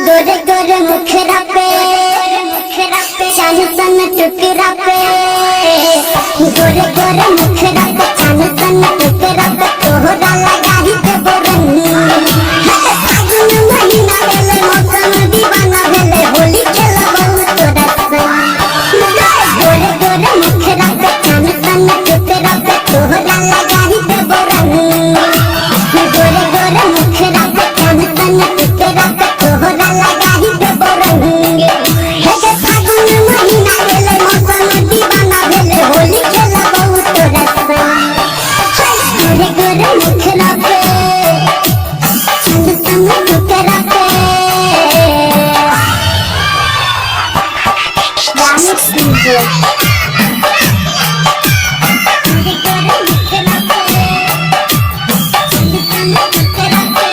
गोरे गोरे मुखरा पे चांद सन टुकड़ा पे, गोरे गोरे मुखरा पे चांद सन टुकड़ा पे तोहरा लगा ही ते बोरन। फागुन महीना भेले मौसम दीवाना भेले होली खेलबो तोरा संग। गोरे गोरे मुखरा पे चांद सन टुकड़ा पे तोहरा लगा ही ते बोरन। गोरे गोरे मुखरा पे चांद सन टुकड़ा पे तोहरा लगा ही ते बोरन। फागुन महीना भेले मौसम दीवाना भेले होली खेलबो तोरा संग। गोरे गोरे मुखरा पे चांद सन टुकड़ा पे रामेश डीजे। गोरे गोरे मुखरा पे चांद सन टुकड़ा पे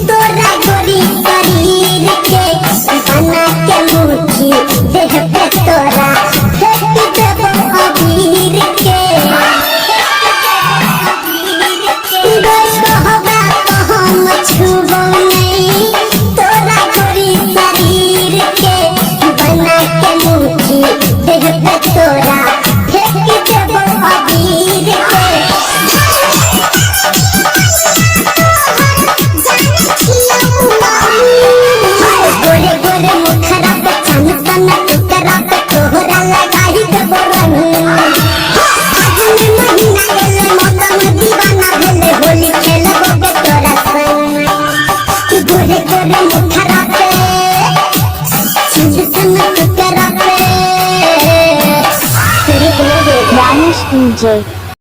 तोरा गोरी शरीर के बना के मुट्ठी देह पे तोरा फेंक देबो अबीर के। कहबा तो हम छुबो नहीं तोरा गोरी शरीर के बना के मुट्ठी देह पे तोरा फेंक देबो अबीर के। गोरे गोरे मुखरा पे चांद सन टुकड़ा पे तोहरा लगा ही ते बोरन। फागुन महीना भेले मौसम दीवाना भेले होली खेलबो तोरा संग। गोरे गोरे मुखरा पे चांद सन टुकड़ा पे रामेश डीजे।